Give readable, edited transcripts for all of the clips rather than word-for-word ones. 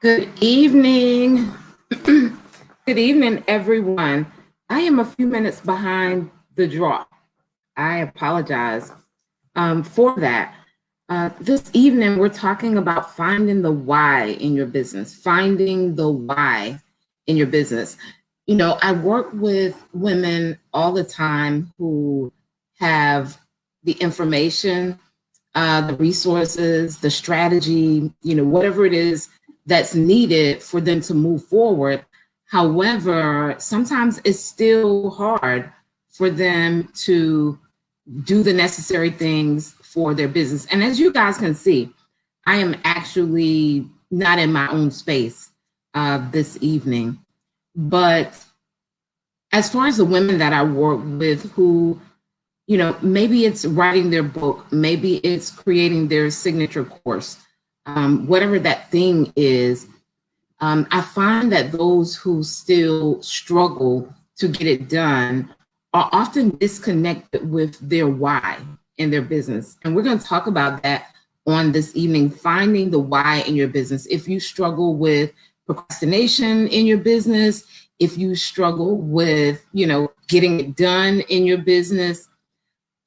Good evening. Good evening, everyone. I am a few minutes behind the draw. I apologize for that. This evening, we're talking about finding the why in your business, finding the why in your business. You know, I work with women all the time who have the information, the resources, the strategy, whatever it is that's needed for them to move forward. However, sometimes it's still hard for them to do the necessary things for their business. And as you guys can see, I am actually not in my own space this evening. But as far as the women that I work with who maybe it's writing their book, maybe it's creating their signature course, whatever that thing is. I find that those who still struggle to get it done are often disconnected with their why in their business. And we're going to talk about that on this evening, finding the why in your business. If you struggle with procrastination in your business, if you struggle with, getting it done in your business,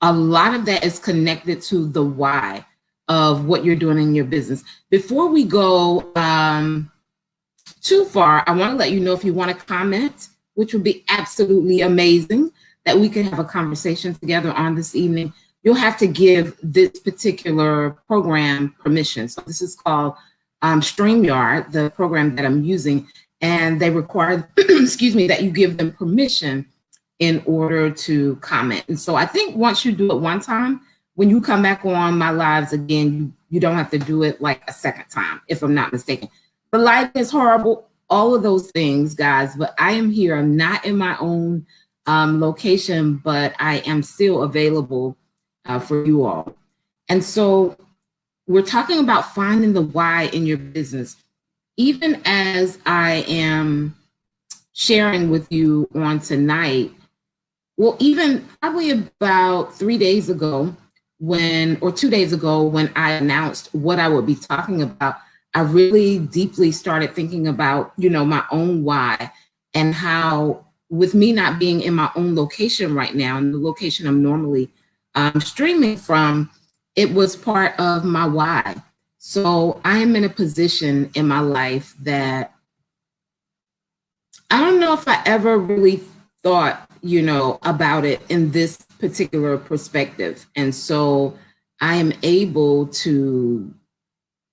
a lot of that is connected to the why of what you're doing in your business. Before we go too far, I want to let you know if you want to comment, which would be absolutely amazing, that we can have a conversation together on this evening. You'll have to give this particular program permission. So this is called StreamYard, the program that I'm using, and they require, excuse me, that you give them permission in order to comment. And so I think once you do it one time, when you come back on my lives again, you don't have to do it like a second time, if I'm not mistaken. The light is horrible, all of those things, guys, but I am here. I'm not in my own location, but I am still available for you all. And so we're talking about finding the why in your business. Even as I am sharing with you on tonight, well, even probably about 3 days ago, or 2 days ago, when I announced what I would be talking about, I really deeply started thinking about, my own why, and how, with me not being in my own location right now, and the location I'm normally streaming from, it was part of my why. So I am in a position in my life that I don't know if I ever really thought, about it in this particular perspective. And so I am able to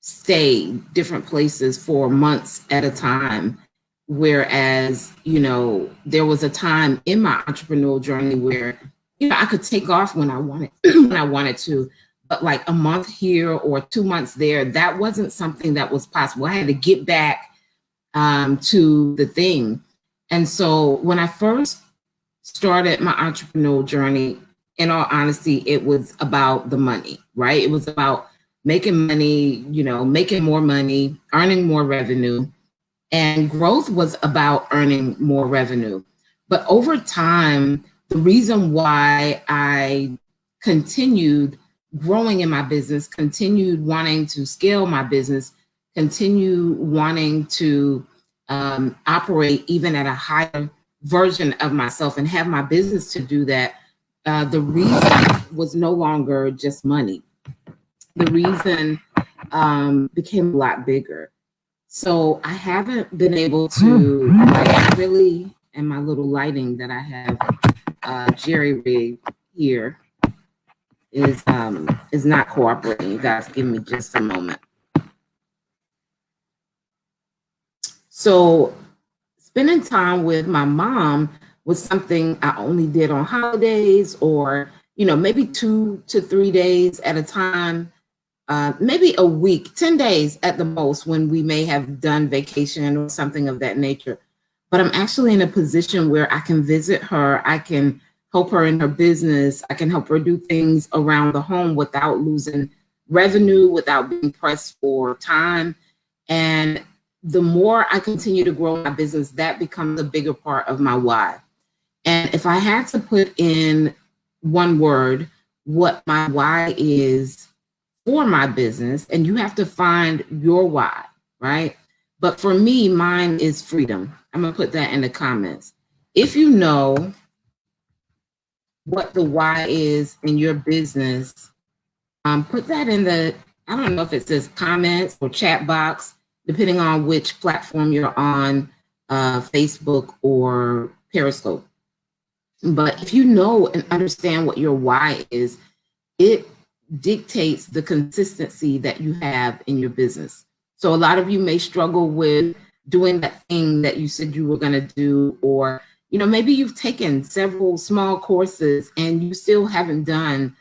stay different places for months at a time. Whereas, there was a time in my entrepreneurial journey where, I could take off when I wanted, when I wanted to, but like a month here or 2 months there, that wasn't something that was possible. I had to get back to the thing. And so when I first started my entrepreneurial journey, in all honesty, it was about the money, right? It was about making money, making more money, earning more revenue. And growth was about earning more revenue. But over time, the reason why I continued growing in my business, continued wanting to scale my business, continue wanting to operate even at a higher version of myself and have my business to do that, the reason was no longer just money. The reason became a lot bigger. So I haven't been able to, like, really, and my little lighting that I have jerry rigged here is not cooperating. You guys give me just a moment. So spending time with my mom was something I only did on holidays, or, maybe 2 to 3 days at a time, maybe a week, 10 days at the most, when we may have done vacation or something of that nature. But I'm actually in a position where I can visit her. I can help her in her business. I can help her do things around the home without losing revenue, without being pressed for time. And the more I continue to grow my business, that becomes a bigger part of my why. And if I had to put in one word what my why is for my business, and you have to find your why, right? But for me, mine is freedom. I'm gonna put that in the comments. If you know what the why is in your business, put that in the, I don't know if it says comments or chat box, depending on which platform you're on, Facebook or Periscope. But if you know and understand what your why is, it dictates the consistency that you have in your business. So a lot of you may struggle with doing that thing that you said you were going to do, or maybe you've taken several small courses and you still haven't done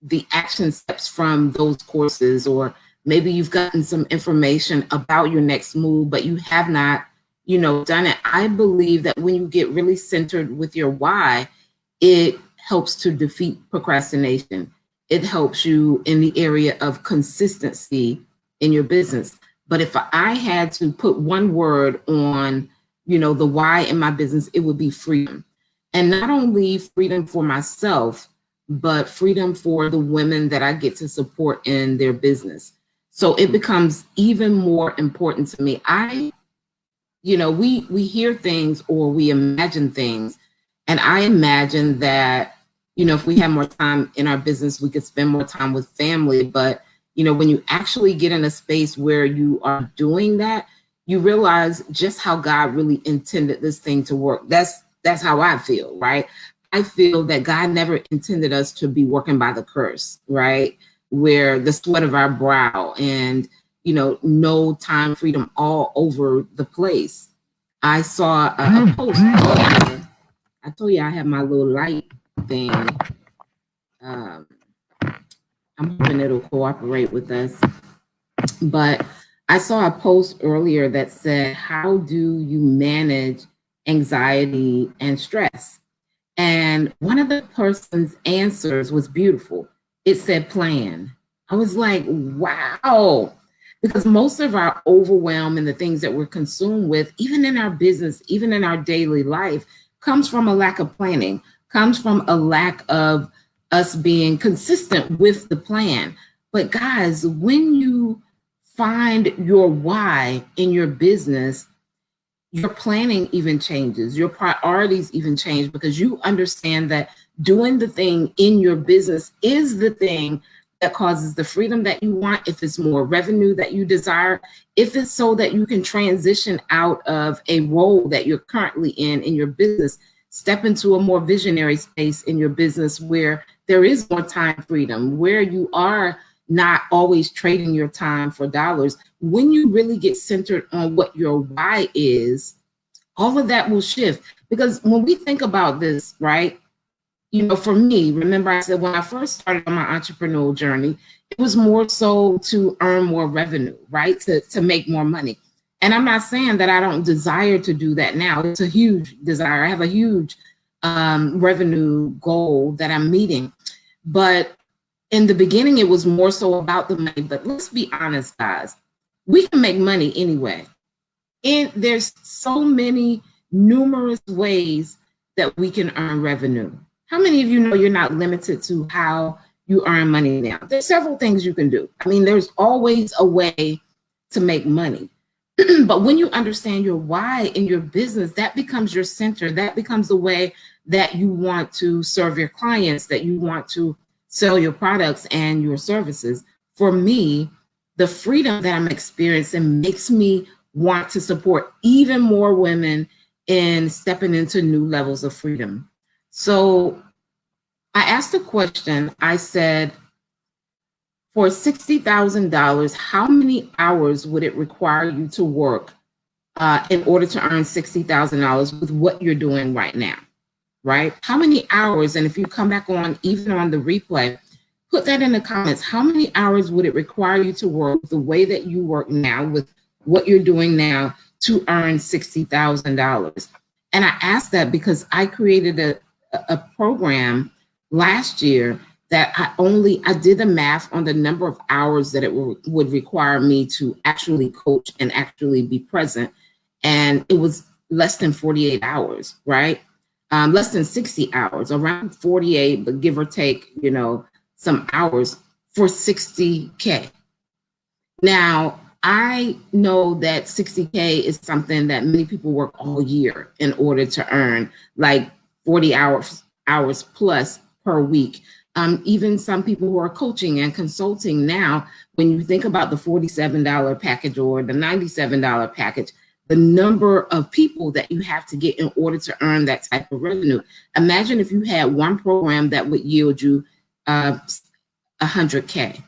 the action steps from those courses, or maybe you've gotten some information about your next move, but you have not, done it. I believe that when you get really centered with your why, it helps to defeat procrastination. It helps you in the area of consistency in your business. But if I had to put one word on, the why in my business, it would be freedom. And not only freedom for myself, but freedom for the women that I get to support in their business. So it becomes even more important to me. We hear things or we imagine things. And I imagine that, if we had more time in our business, we could spend more time with family. But, when you actually get in a space where you are doing that, you realize just how God really intended this thing to work. That's how I feel, right? I feel that God never intended us to be working by the curse, right? Where the sweat of our brow and, no time freedom all over the place. I saw a post earlier. I told you I have my little light thing. I'm hoping it'll cooperate with us. But I saw a post earlier that said, how do you manage anxiety and stress? And one of the person's answers was beautiful. It said plan. I was like, wow. Because most of our overwhelm and the things that we're consumed with, even in our business, even in our daily life, comes from a lack of planning, comes from a lack of us being consistent with the plan. But guys, when you find your why in your business, your planning even changes, your priorities even change, because you understand that doing the thing in your business is the thing that causes the freedom that you want, if it's more revenue that you desire, if it's so that you can transition out of a role that you're currently in your business, step into a more visionary space in your business where there is more time freedom, where you are not always trading your time for dollars. When you really get centered on what your why is, all of that will shift. Because when we think about this, right, for me, remember I said when I first started on my entrepreneurial journey, it was more so to earn more revenue, right, to make more money. And I'm not saying that I don't desire to do that now. It's a huge desire. I have a huge revenue goal that I'm meeting. But in the beginning, it was more so about the money. But let's be honest, guys, we can make money anyway. And there's so many numerous ways that we can earn revenue. How many of you know you're not limited to how you earn money now? There's several things you can do. I mean, there's always a way to make money. But when you understand your why in your business, that becomes your center. That becomes the way that you want to serve your clients, that you want to sell your products and your services. For me, the freedom that I'm experiencing makes me want to support even more women in stepping into new levels of freedom. So I asked a question. I said, for $60,000, how many hours would it require you to work in order to earn $60,000 with what you're doing right now, right? How many hours? And if you come back on, even on the replay, put that in the comments. How many hours would it require you to work the way that you work now with what you're doing now to earn $60,000? And I asked that because I created a program last year that I did the math on the number of hours that it would require me to actually coach and actually be present. And it was less than 48 hours, right? Less than 60 hours, around 48, but give or take, some hours for $60K. Now, I know that 60K is something that many people work all year in order to earn, like 40 hours plus per week. Even some people who are coaching and consulting now, when you think about the $47 package or the $97 package, the number of people that you have to get in order to earn that type of revenue. Imagine if you had one program that would yield you 100K.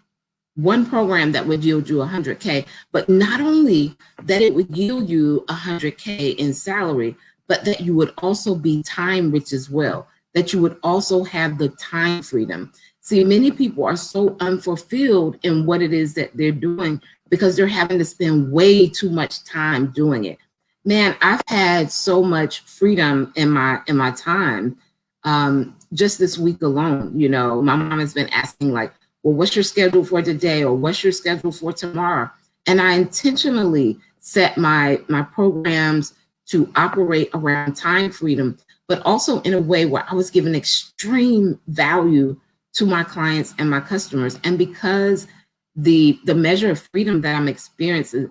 One program that would yield you 100K, but not only that it would yield you 100K in salary, but that you would also be time rich as well, that you would also have the time freedom. See, many people are so unfulfilled in what it is that they're doing because they're having to spend way too much time doing it. Man, I've had so much freedom in my time. Just this week alone, you know, my mom has been asking like, well, what's your schedule for today? Or what's your schedule for tomorrow? And I intentionally set my programs to operate around time freedom, but also in a way where I was giving extreme value to my clients and my customers. And because the measure of freedom that I'm experiencing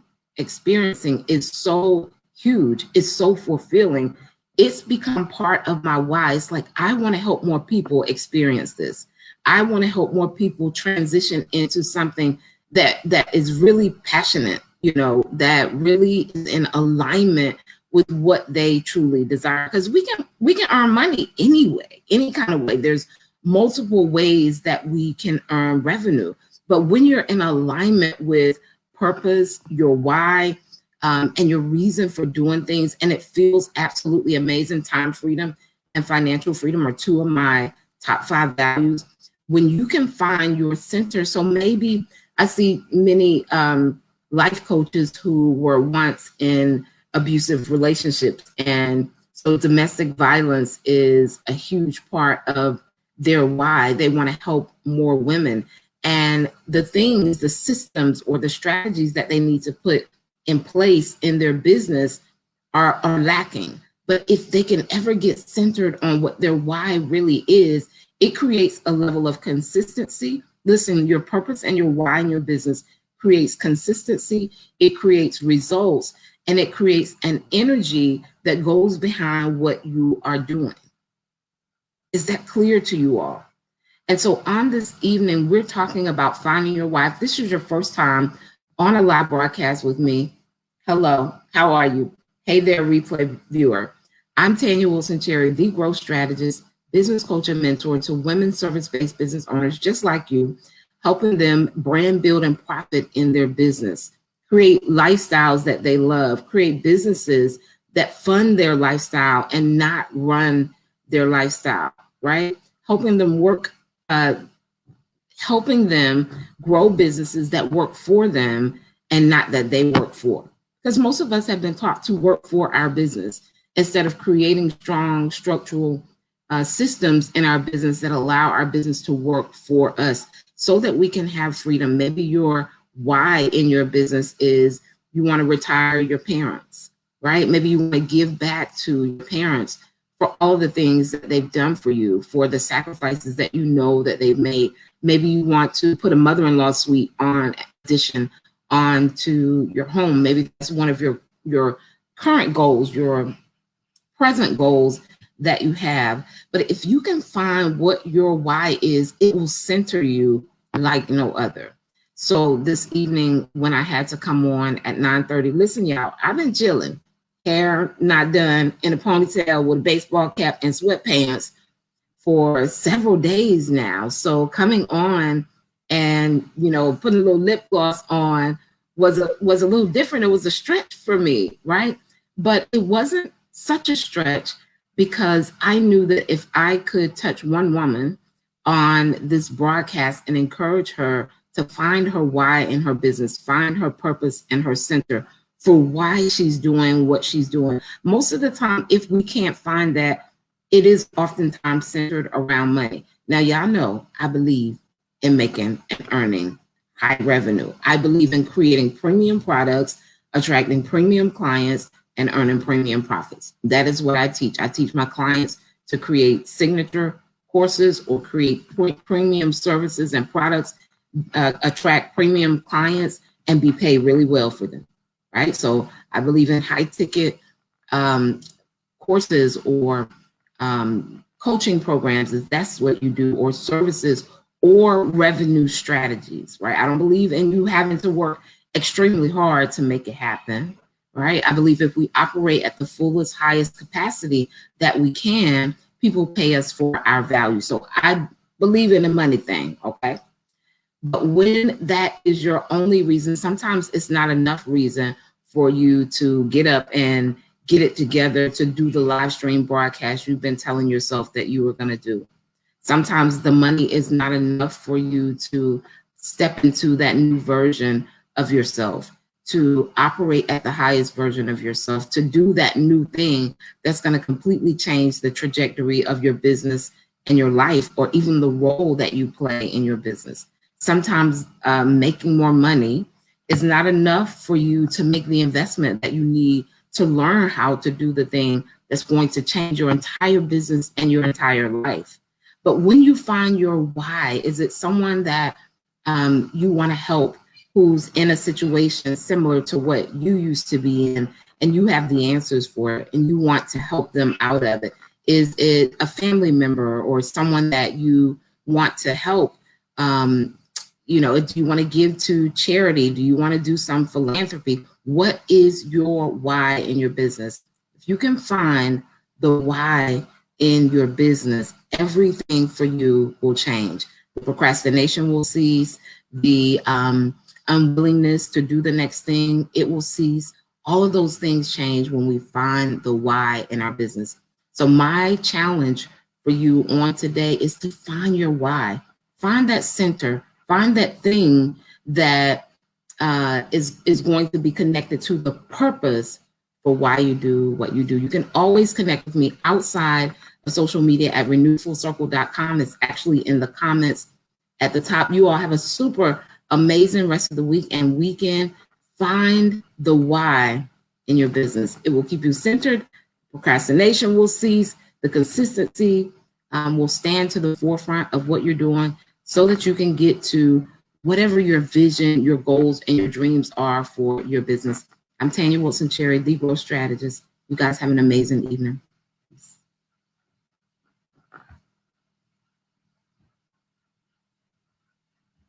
is so huge, it's so fulfilling, it's become part of my why. It's like, I want to help more people experience this. I want to help more people transition into something that is really passionate, you know, that really is in alignment with what they truly desire. Because we can earn money anyway, any kind of way. There's multiple ways that we can earn revenue. But when you're in alignment with purpose, your why, and your reason for doing things, and it feels absolutely amazing. Time freedom and financial freedom are two of my top 5 values. When you can find your center, so maybe I see many life coaches who were once in abusive relationships, and so domestic violence is a huge part of their why. They want to help more women, and the things, the systems or the strategies that they need to put in place in their business are lacking. But if they can ever get centered on what their why really is, it creates a level of consistency. Listen, your purpose and your why in your business creates consistency, it creates results, and it creates an energy that goes behind what you are doing. Is that clear to you all? And so on this evening, we're talking about finding your why. If this is your first time on a live broadcast with me, hello, how are you? Hey there, replay viewer. I'm Tanya Wilson Cherry, the growth strategist, business coach and mentor to women service-based business owners just like you, helping them brand build and profit in their business, create lifestyles that they love, create businesses that fund their lifestyle and not run their lifestyle, right? Helping them grow businesses that work for them and not that they work for. Because most of us have been taught to work for our business instead of creating strong structural systems in our business that allow our business to work for us so that we can have freedom. Maybe your why in your business is you want to retire your parents, right? Maybe you want to give back to your parents for all the things that they've done for you, for the sacrifices that you know that they've made. Maybe you want to put a mother-in-law suite on addition onto your home. Maybe that's one of your current goals, your present goals that you have. But if you can find what your why is, it will center you like no other. So this evening when I had to come on at 9:30, listen, y'all, I've been chilling, hair not done, in a ponytail with a baseball cap and sweatpants for several days now. So coming on and, you know, putting a little lip gloss on was a little different. It was a stretch for me, right? But it wasn't such a stretch because I knew that if I could touch one woman on this broadcast and encourage her to find her why in her business, find her purpose and her center for why she's doing what she's doing. Most of the time, if we can't find that, it is oftentimes centered around money. Now, y'all know I believe in making and earning high revenue. I believe in creating premium products, attracting premium clients, and earning premium profits. That is what I teach. I teach my clients to create signature courses or create premium services and products, attract premium clients, and be paid really well for them, right? So I believe in high ticket courses or coaching programs, if that's what you do, or services or revenue strategies, right? I don't believe in you having to work extremely hard to make it happen, right? I believe if we operate at the fullest, highest capacity that we can, people pay us for our value. So I believe in the money thing, okay? But when that is your only reason, sometimes it's not enough reason for you to get up and get it together to do the live stream broadcast you've been telling yourself that you were going to do. Sometimes the money is not enough for you to step into that new version of yourself, to operate at the highest version of yourself, to do that new thing that's going to completely change the trajectory of your business and your life, or even the role that you play in your business. Sometimes making more money is not enough for you to make the investment that you need to learn how to do the thing that's going to change your entire business and your entire life. But when you find your why, is it someone that you want to help who's in a situation similar to what you used to be in, and you have the answers for it, and you want to help them out of it? Is it a family member or someone that you want to help? You know, do you want to give to charity? Do you want to do some philanthropy? What is your why in your business? If you can find the why in your business, everything for you will change. The procrastination will cease. The unwillingness to do the next thing, it will cease. All of those things change when we find the why in our business. So my challenge for you on today is to find your why. Find that center. Find that thing that is going to be connected to the purpose for why you do what you do. You can always connect with me outside of social media at renewedfullcircle.com. It's actually in the comments at the top. You all have a super amazing rest of the week and weekend. Find the why in your business. It will keep you centered. Procrastination will cease. The consistency will stand to the forefront of what you're doing, so that you can get to whatever your vision, your goals, and your dreams are for your business. I'm Tanya Wilson Cherry, the growth strategist. You guys have an amazing evening.